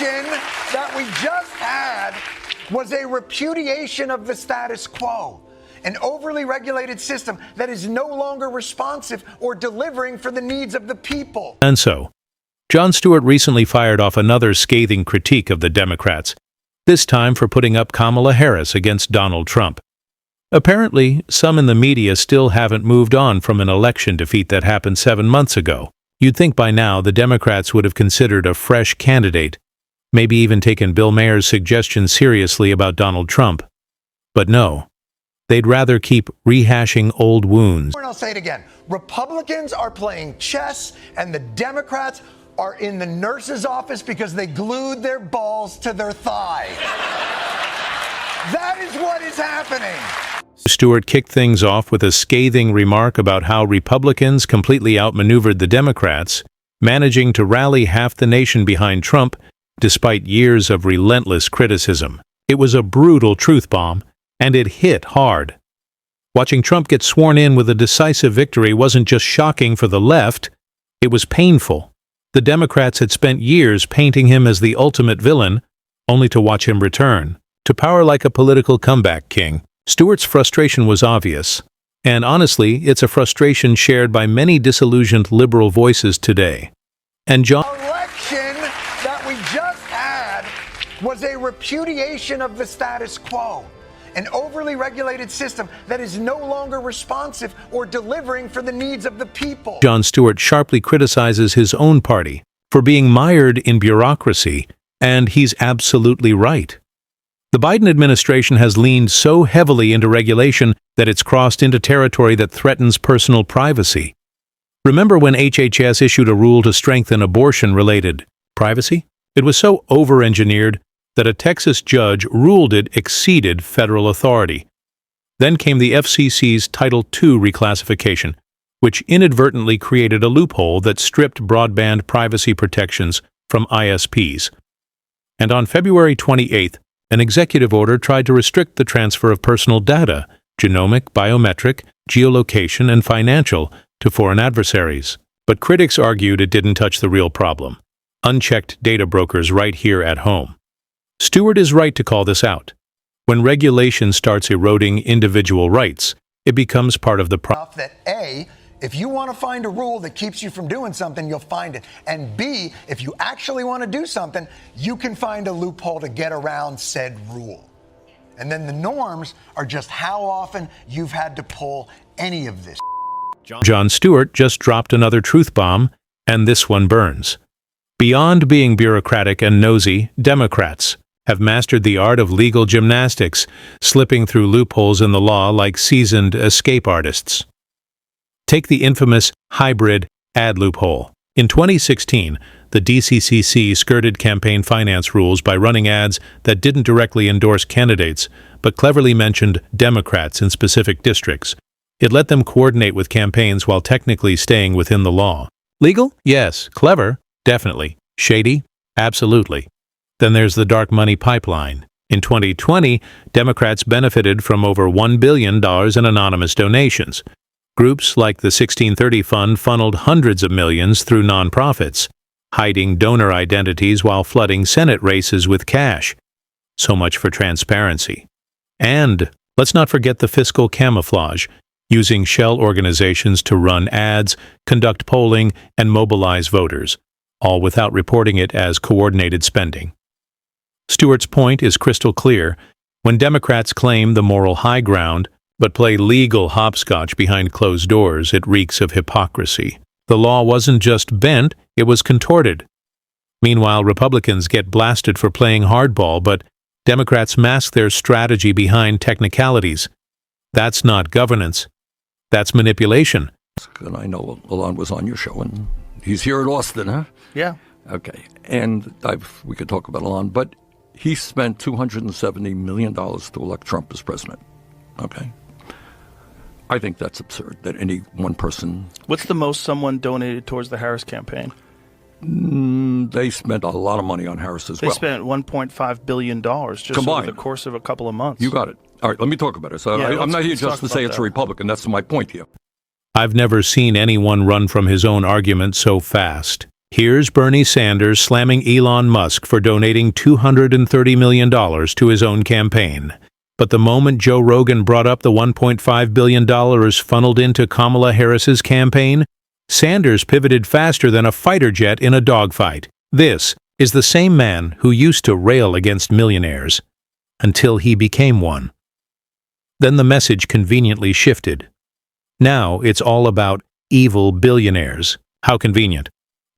election that we just had was a repudiation of the status quo, an overly regulated system that is no longer responsive or delivering for the needs of the people. And so, Jon Stewart recently fired off another scathing critique of the Democrats, this time for putting up Kamala Harris against Donald Trump. Apparently, some in the media still haven't moved on from an election defeat that happened 7 months ago. You'd think by now the Democrats would have considered a fresh candidate, maybe even taken Bill Mayer's suggestion seriously about Donald Trump. But no, they'd rather keep rehashing old wounds. And I'll say it again. Republicans are playing chess, and the Democrats are in the nurse's office because they glued their balls to their thigh. That is what is happening. Stewart kicked things off with a scathing remark about how Republicans completely outmaneuvered the Democrats, managing to rally half the nation behind Trump despite years of relentless criticism. It was a brutal truth bomb, and it hit hard. Watching Trump get sworn in with a decisive victory wasn't just shocking for the left, it was painful. The Democrats had spent years painting him as the ultimate villain, only to watch him return to power like a political comeback king. Stewart's frustration was obvious, and honestly, it's a frustration shared by many disillusioned liberal voices today. And Jon... Election that we just had was a repudiation of the status quo, an overly regulated system that is no longer responsive or delivering for the needs of the people. Jon Stewart sharply criticizes his own party for being mired in bureaucracy, and he's absolutely right. The Biden administration has leaned so heavily into regulation that it's crossed into territory that threatens personal privacy. Remember when HHS issued a rule to strengthen abortion-related privacy? It was so over-engineered that a Texas judge ruled it exceeded federal authority. Then came the FCC's Title II reclassification, which inadvertently created a loophole that stripped broadband privacy protections from ISPs. And on February 28th, an executive order tried to restrict the transfer of personal data, genomic, biometric, geolocation, and financial, to foreign adversaries. But critics argued it didn't touch the real problem: unchecked data brokers right here at home. Stewart is right to call this out. When regulation starts eroding individual rights, it becomes part of the problem. That A, if you want to find a rule that keeps you from doing something, you'll find it. And B, if you actually want to do something, you can find a loophole to get around said rule. And then the norms are just how often you've had to pull any of this. Jon Stewart just dropped another truth bomb, and this one burns. Beyond being bureaucratic and nosy, Democrats have mastered the art of legal gymnastics, slipping through loopholes in the law like seasoned escape artists. Take the infamous hybrid ad loophole. In 2016, the DCCC skirted campaign finance rules by running ads that didn't directly endorse candidates, but cleverly mentioned Democrats in specific districts. It let them coordinate with campaigns while technically staying within the law. Legal? Yes. Clever? Definitely. Shady? Absolutely. Then there's the dark money pipeline. In 2020, Democrats benefited from over $1 billion in anonymous donations. Groups like the 1630 Fund funneled hundreds of millions through nonprofits, hiding donor identities while flooding Senate races with cash. So much for transparency. And let's not forget the fiscal camouflage, using shell organizations to run ads, conduct polling, and mobilize voters, all without reporting it as coordinated spending. Stewart's point is crystal clear. When Democrats claim the moral high ground, but play legal hopscotch behind closed doors, it reeks of hypocrisy. The law wasn't just bent, it was contorted. Meanwhile, Republicans get blasted for playing hardball, but Democrats mask their strategy behind technicalities. That's not governance. That's manipulation. And I know Alon was on your show, and he's here at Austin, huh? Yeah. Okay. And we could talk about Alon, but he spent $270 million to elect Trump as president. Okay. I think that's absurd that any one person... What's the most someone donated towards the Harris campaign? They spent a lot of money on Harris as well. They spent $1.5 billion just combined over the course of a couple of months. You got it. All right, let me talk about it. So Yeah, I'm not here let's just talk to say about it's that. a Republican. That's my point here. I've never seen anyone run from his own argument so fast. Here's Bernie Sanders slamming Elon Musk for donating $230 million to his own campaign. But the moment Joe Rogan brought up the $1.5 billion funneled into Kamala Harris's campaign, Sanders pivoted faster than a fighter jet in a dogfight. This is the same man who used to rail against millionaires, until he became one. Then the message conveniently shifted. Now it's all about evil billionaires. How convenient.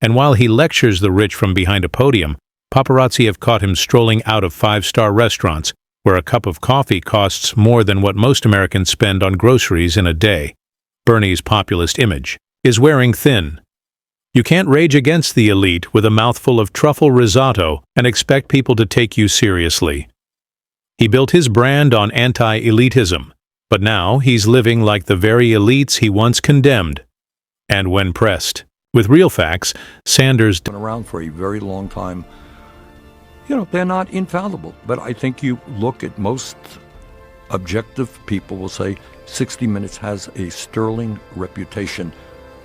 And while he lectures the rich from behind a podium, paparazzi have caught him strolling out of five-star restaurants where a cup of coffee costs more than what most Americans spend on groceries in a day. Bernie's populist image is wearing thin. You can't rage against the elite with a mouthful of truffle risotto and expect people to take you seriously. He built his brand on anti-elitism, but now he's living like the very elites he once condemned. And when pressed with real facts, Sanders Been around for a very long time. You know, they're not infallible, but I think you look at most objective people will say 60 Minutes has a sterling reputation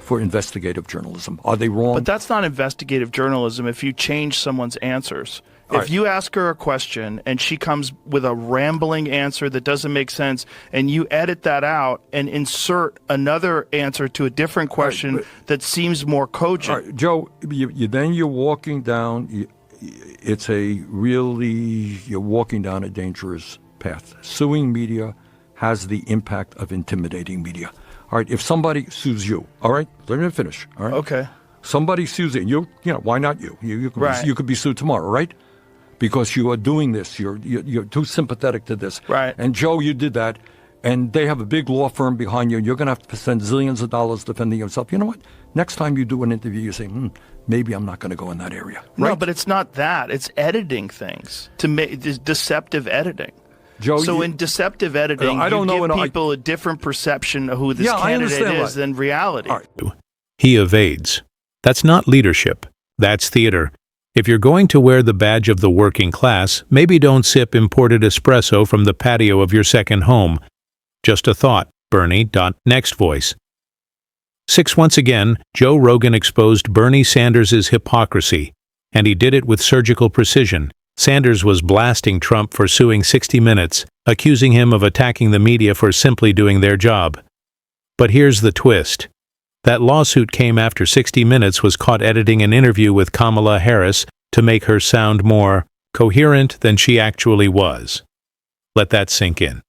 for investigative journalism. Are they wrong? But that's not investigative journalism if you change someone's answers. All If right. you ask her a question and she comes with a rambling answer that doesn't make sense, and you edit that out and insert another answer to a different question but- that seems more cogent. All right, Joe, then you're walking down, you're walking down a dangerous path. Suing media has the impact of intimidating media. All right, if somebody sues you, all right, let me finish, all right? Okay. Somebody sues you, why not you? You could, Right. you could be sued tomorrow, right? Because you are doing this, you're too sympathetic to this. Right. And Joe, you did that, and they have a big law firm behind you, and you're going to have to spend zillions of dollars defending yourself. You know what? Next time you do an interview, you say, maybe I'm not going to go in that area. No, Right? but it's not that. It's editing things to make deceptive editing. Joe, So you- in deceptive editing, I don't know, you and give I- people a different perception of who this Yeah, I candidate understand is that. than reality. All right. he evades. That's not leadership. That's theater. If you're going to wear the badge of the working class, maybe don't sip imported espresso from the patio of your second home. Just a thought, Bernie. Next voice. Once again, Joe Rogan exposed Bernie Sanders' hypocrisy, and he did it with surgical precision. Sanders was blasting Trump for suing 60 Minutes, accusing him of attacking the media for simply doing their job. But here's the twist. That lawsuit came after 60 Minutes was caught editing an interview with Kamala Harris to make her sound more coherent than she actually was. Let that sink in.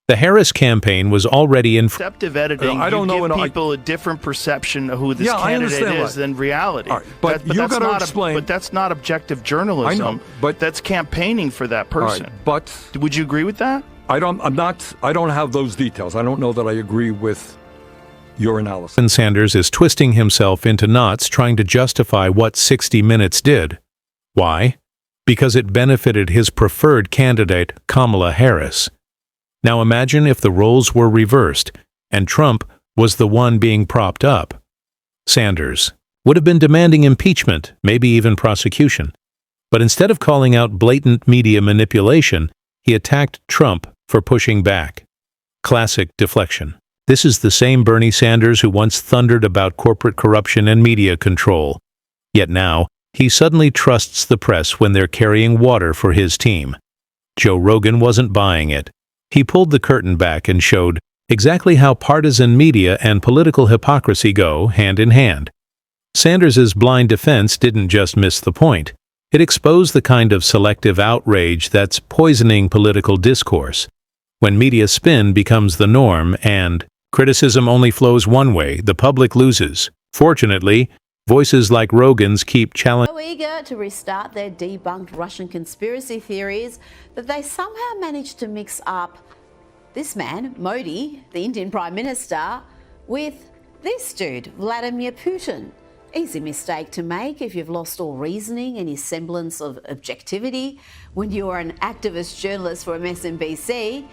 The Harris campaign was already in Deceptive editing, I don't know, you and give I- people a different perception of who this Yeah, I candidate understand is that. than reality. All right, but you that's gotta not explain- But that's not objective journalism. I know, but- that's campaigning for that All person. right, but Would you agree with that? I don't have those details. I don't know that I agree with your analysis. and Sanders is twisting himself into knots trying to justify what 60 Minutes did. Why? Because it benefited his preferred candidate, Kamala Harris. Now imagine if the roles were reversed, and Trump was the one being propped up. Sanders would have been demanding impeachment, maybe even prosecution. But instead of calling out blatant media manipulation, he attacked Trump for pushing back. Classic deflection. This is the same Bernie Sanders who once thundered about corporate corruption and media control. Yet now, he suddenly trusts the press when they're carrying water for his team. Joe Rogan wasn't buying it. He pulled the curtain back and showed exactly how partisan media and political hypocrisy go hand in hand. Sanders' blind defense didn't just miss the point. It exposed the kind of selective outrage that's poisoning political discourse. When media spin becomes the norm and criticism only flows one way, the public loses. Fortunately, voices like Rogan's keep challenging. So eager to restart their debunked Russian conspiracy theories that they somehow managed to mix up this man, Modi, the Indian Prime Minister, with this dude, Vladimir Putin. Easy mistake to make if you've lost all reasoning, any semblance of objectivity. When you are an activist journalist for MSNBC,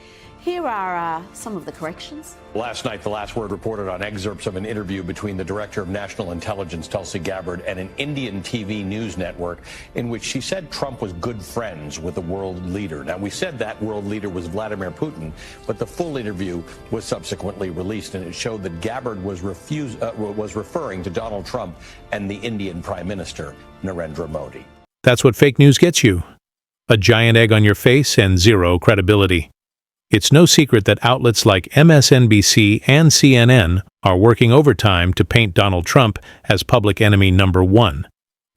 Here are some of the corrections. Last night, The Last Word reported on excerpts of an interview between the Director of National Intelligence, Tulsi Gabbard, and an Indian TV news network in which she said Trump was good friends with a world leader. Now, we said that world leader was Vladimir Putin, but the full interview was subsequently released, and it showed that Gabbard was referring to Donald Trump and the Indian Prime Minister, Narendra Modi. That's what fake news gets you. A giant egg on your face and zero credibility. It's no secret that outlets like MSNBC and CNN are working overtime to paint Donald Trump as public enemy number one.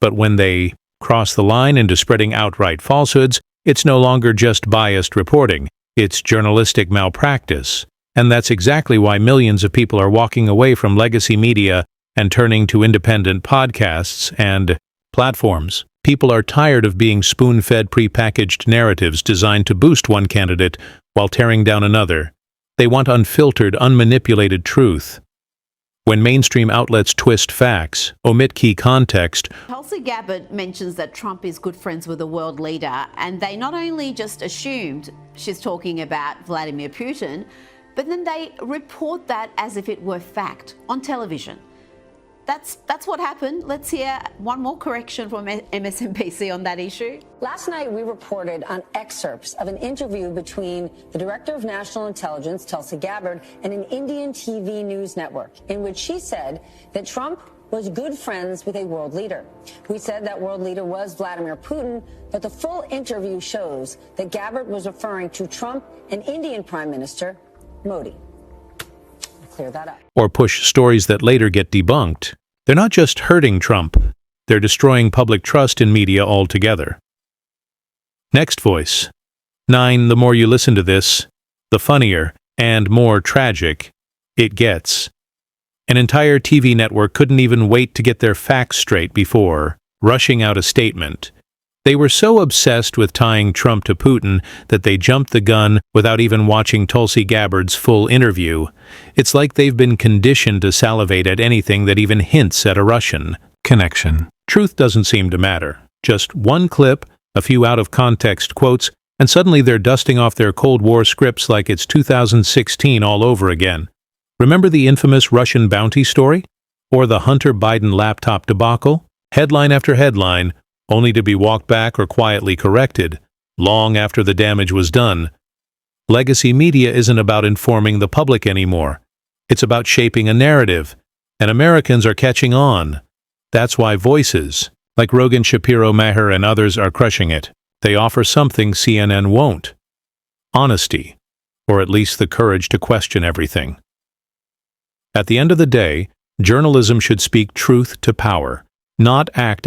But when they cross the line into spreading outright falsehoods, it's no longer just biased reporting, it's journalistic malpractice. And that's exactly why millions of people are walking away from legacy media and turning to independent podcasts and platforms. People are tired of being spoon-fed prepackaged narratives designed to boost one candidate while tearing down another. They want unfiltered, unmanipulated truth. When mainstream outlets twist facts, omit key context, Tulsi Gabbard mentions that Trump is good friends with a world leader, and they not only just assumed she's talking about Vladimir Putin, but then they report that as if it were fact on television. That's what happened. Let's hear one more correction from MSNBC on that issue. Last night, we reported on excerpts of an interview between the Director of National Intelligence, Tulsi Gabbard, and an Indian TV news network, in which she said that Trump was good friends with a world leader. We said that world leader was Vladimir Putin, but the full interview shows that Gabbard was referring to Trump and Indian Prime Minister Modi. Clear that up. or push stories that later get debunked. They're not just hurting Trump, they're destroying public trust in media altogether. Next voice. 9. The more you listen to this, the funnier and more tragic it gets. An entire TV network couldn't even wait to get their facts straight before rushing out a statement. They were so obsessed with tying Trump to Putin that they jumped the gun without even watching Tulsi Gabbard's full interview. It's like they've been conditioned to salivate at anything that even hints at a Russian connection. Truth doesn't seem to matter. Just one clip, a few out-of-context quotes, and suddenly they're dusting off their Cold War scripts like it's 2016 all over again. Remember the infamous Russian bounty story? Or the Hunter Biden laptop debacle? Headline after headline, only to be walked back or quietly corrected, long after the damage was done. Legacy media isn't about informing the public anymore. It's about shaping a narrative, and Americans are catching on. That's why voices, like Rogan, Shapiro, Maher, and others are crushing it. They offer something CNN won't. Honesty, or at least the courage to question everything. At the end of the day, journalism should speak truth to power, not act